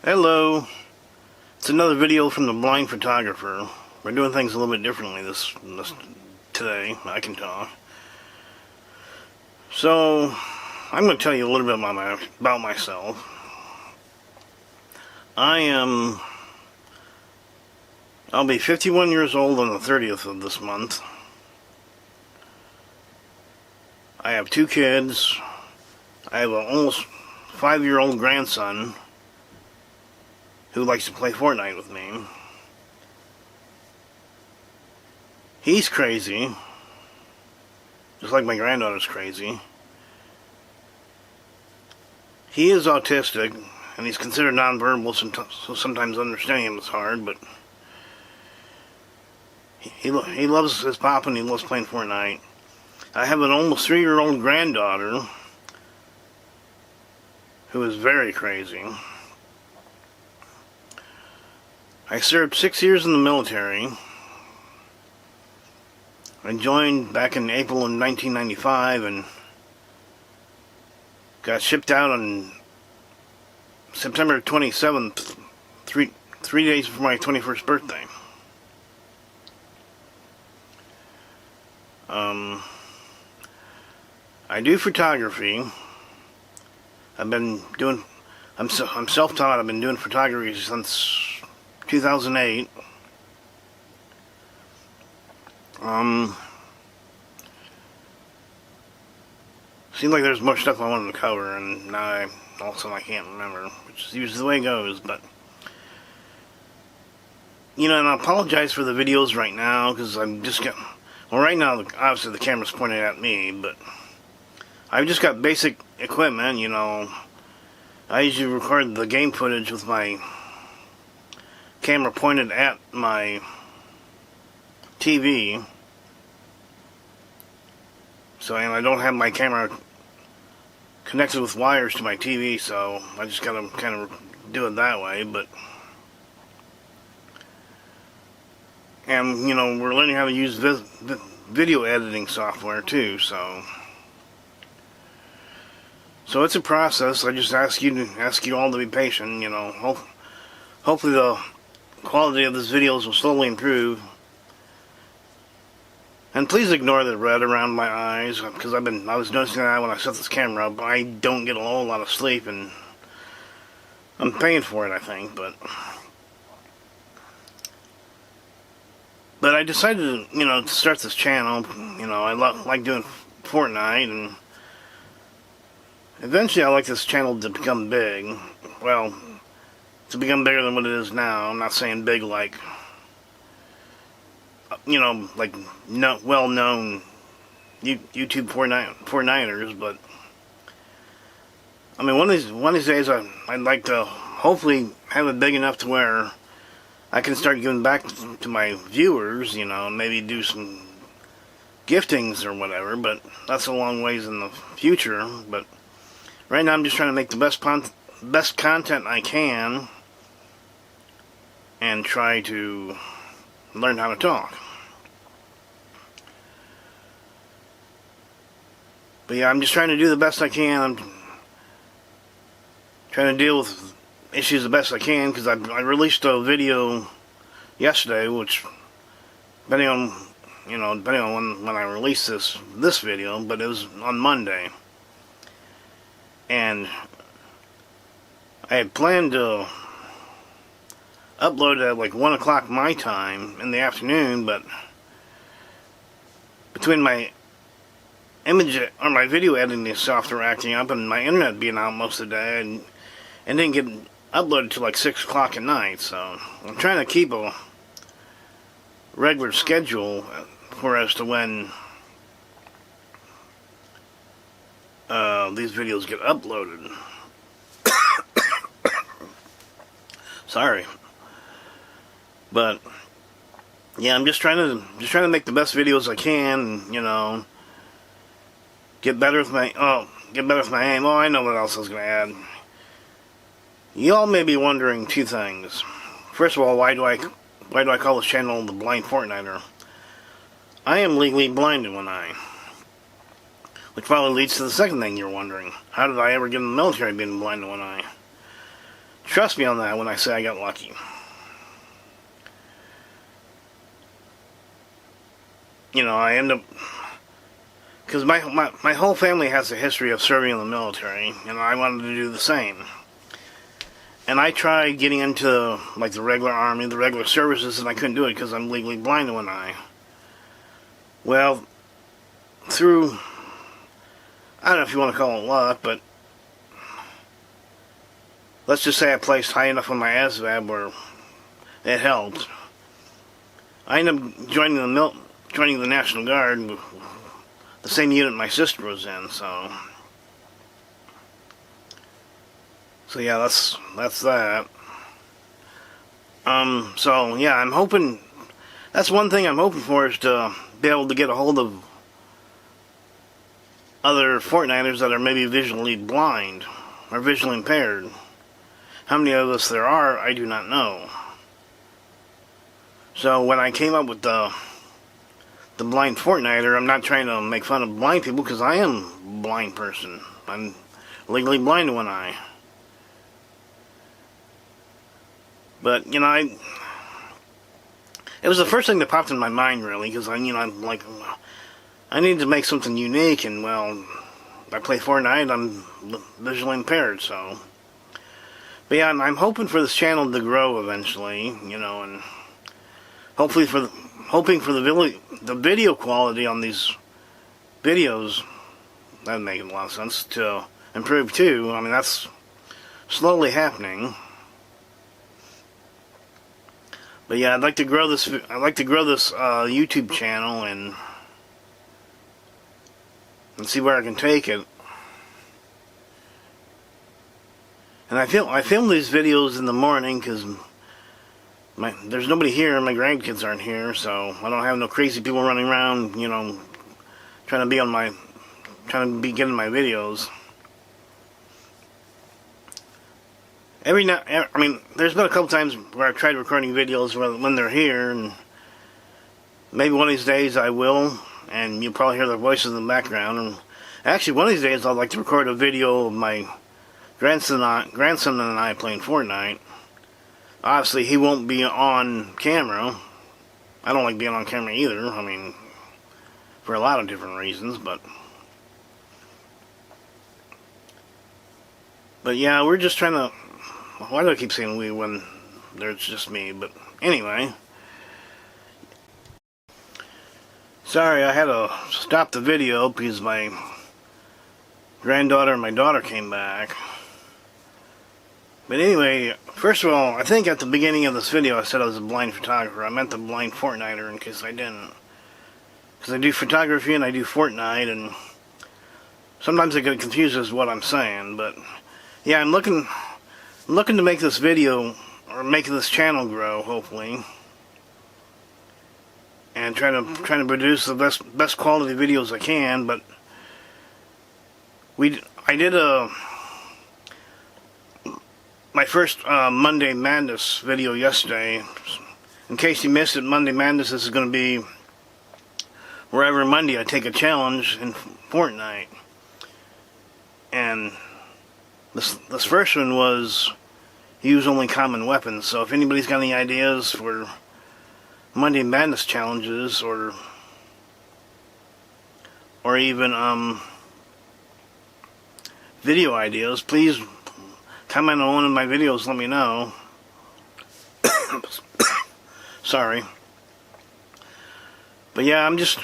Hello. It's another video from the blind photographer. We're doing things a little bit differently this today. I can talk. So, I'm going to tell you a little bit about myself. I'll be 51 years old on the 30th of this month. I have 2 kids. I have an almost 5-year-old grandson who likes to play Fortnite with me. He's crazy, just like my granddaughter's crazy. He is autistic, and he's considered nonverbal, so sometimes understanding him is hard, but he loves his pop and he loves playing Fortnite. I have an almost 3-year-old granddaughter who is very crazy. I served 6 years in the military. I joined back in April of 1995 and got shipped out on September 27th, three days before my 21st birthday. I do photography. I'm self-taught. I've been doing photography since 2008. Seems like there's more stuff I wanted to cover, and now I can't remember, which is usually the way it goes, but and I apologize for the videos right now, because I'm just getting, well, right now, obviously the camera's pointed at me, but I've just got basic equipment, I usually record the game footage with my camera pointed at my TV, and I don't have my camera connected with wires to my TV, so I just gotta kind of do it that way, and we're learning how to use video editing software too, so it's a process. I just ask you all to be patient. Hopefully the quality of these videos will slowly improve. And please ignore the red around my eyes, because I was noticing that when I set this camera up. I don't get a whole lot of sleep, and I'm paying for it, I think, but I decided to start this channel. I like doing Fortnite, and eventually I like this channel to become big. Well, to become bigger than what it is now. I'm not saying big like well-known YouTube Fortniters, but I mean, one of these days I'd like to hopefully have it big enough to where I can start giving back to my viewers, maybe do some giftings or whatever, but that's a long ways in the future. But right now I'm just trying to make the best content I can and try to learn how to talk. But yeah, I'm just trying to do the best I can. I'm trying to deal with issues the best I can, because I released a video yesterday, which depending on when I release this video, but it was on Monday, and I had planned to upload at like 1 o'clock my time in the afternoon, but between my my video editing software acting up and my internet being out most of the day, and didn't get uploaded till like 6 o'clock at night, so I'm trying to keep a regular schedule as to when these videos get uploaded. Sorry. But yeah, I'm just trying to make the best videos I can, and, get better with my aim. Oh, I know what else I was gonna add. Y'all may be wondering 2 things. First of all, why do I call this channel The Blind Fortniter? I am legally blind in one eye, which probably leads to the second thing you're wondering. How did I ever get in the military being blind in one eye? trust me on that when I say I got lucky. You know, I end up... Because my whole family has a history of serving in the military, and I wanted to do the same. And I tried getting into, like, the regular army, the regular services, and I couldn't do it because I'm legally blind in one eye. Well, through... I don't know if you want to call it luck, but... Let's just say I placed high enough on my ASVAB where it helped. I ended up joining the National Guard, the same unit my sister was in, so yeah, that's that. So yeah, I'm hoping, that's one thing I'm hoping for, is to be able to get a hold of other Fortniters that are maybe visually blind or visually impaired. How many of us there are, I do not know. So when I came up with the blind Fortniter, I'm not trying to make fun of blind people, because I am a blind person. I'm legally blind in one eye. But, you know, it was the first thing that popped in my mind, really, because I'm like, I need to make something unique, and, well, I play Fortnite, I'm visually impaired, so. But yeah, I'm hoping for this channel to grow eventually, you know, and hoping for the video quality on these videos, that would make a lot of sense, to improve too. I mean, that's slowly happening. But yeah, I'd like to grow this YouTube channel and see where I can take it. And I film these videos in the morning because there's nobody here, and my grandkids aren't here, so I don't have no crazy people running around, you know, trying to be getting my videos. I mean, there's been a couple times where I've tried recording videos when they're here, and maybe one of these days I will, and you'll probably hear their voices in the background. And actually, one of these days I'd like to record a video of my grandson and I playing Fortnite. Obviously, he won't be on camera. I don't like being on camera either. I mean, for a lot of different reasons, but yeah, we're just trying to... Why do I keep saying we when there's just me? But anyway, sorry, I had to stop the video because my granddaughter and my daughter came back. But anyway, first of all, I think at the beginning of this video I said I was a blind photographer. I meant the blind Fortniter, in case I didn't. Because I do photography and I do Fortnite, and sometimes I get confused as to what I'm saying. But yeah, I'm looking to make this video, or make this channel grow, hopefully. And trying to produce the best quality videos I can. But I did my first Monday Madness video yesterday. In case you missed it, Monday Madness, this is going to be where every Monday I take a challenge in Fortnite. And this first one was use only common weapons. So if anybody's got any ideas for Monday Madness challenges, or even video ideas, please comment on one of my videos, let me know. Sorry. But yeah, I'm just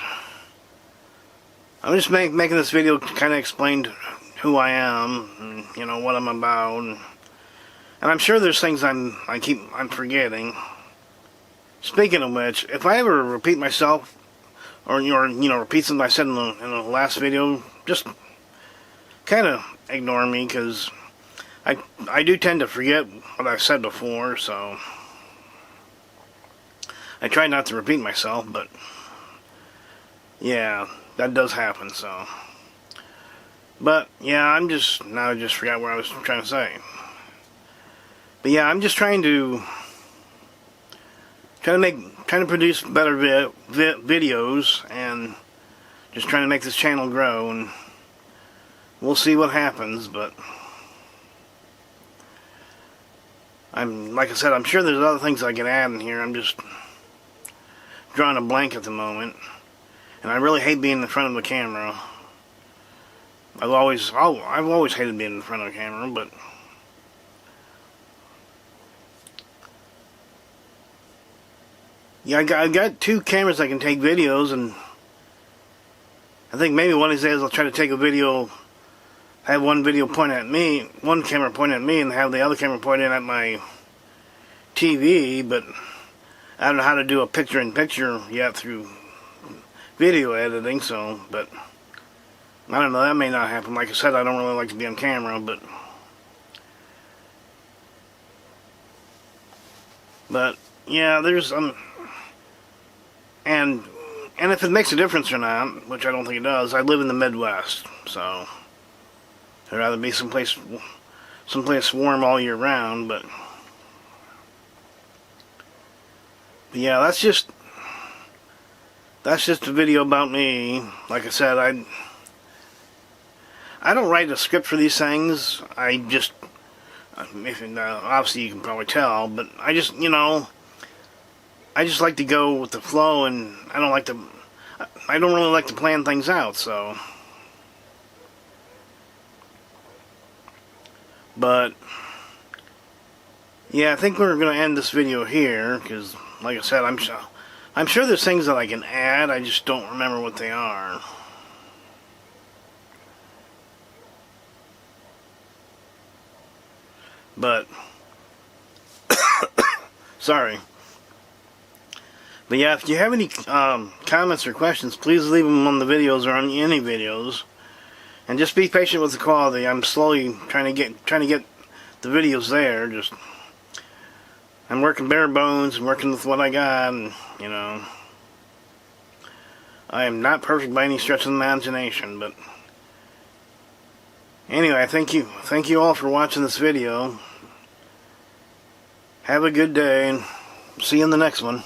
making this video to kind of explain who I am, and, you know, what I'm about, and I'm sure there's things I'm forgetting. Speaking of which, if I ever repeat myself, or repeat something I said in the last video, just kind of ignore me, because I do tend to forget what I've said before, so I try not to repeat myself, but yeah, that does happen, so. But yeah, now I just forgot what I was trying to say. But yeah, I'm just trying to produce better videos, and just trying to make this channel grow, and we'll see what happens. But like I said, I'm sure there's other things I can add in here. I'm just drawing a blank at the moment. And I really hate being in front of the camera. I've always hated being in front of the camera, but yeah, I got 2 cameras that can take videos, and I think maybe one of these days I'll try to take a video, have one video point at me, one camera point at me, and have the other camera pointing at my TV, but I don't know how to do a picture-in-picture yet through video editing, so, but I don't know, that may not happen. Like I said, I don't really like to be on camera, but yeah, there's, and if it makes a difference or not, which I don't think it does, I live in the Midwest, so I'd rather be someplace warm all year round, but yeah, that's just a video about me. Like I said, I don't write a script for these things. Obviously you can probably tell, but I just like to go with the flow, and I don't really like to plan things out, so. But yeah, I think we're going to end this video here, because like I said, I'm sure there's things that I can add, I just don't remember what they are. But sorry. But yeah, if you have any comments or questions, please leave them on the videos or on any videos. And just be patient with the quality. I'm slowly trying to get the videos there. I'm working bare bones and working with what I got, and I am not perfect by any stretch of the imagination, but anyway, thank you all for watching this video. Have a good day, and see you in the next one.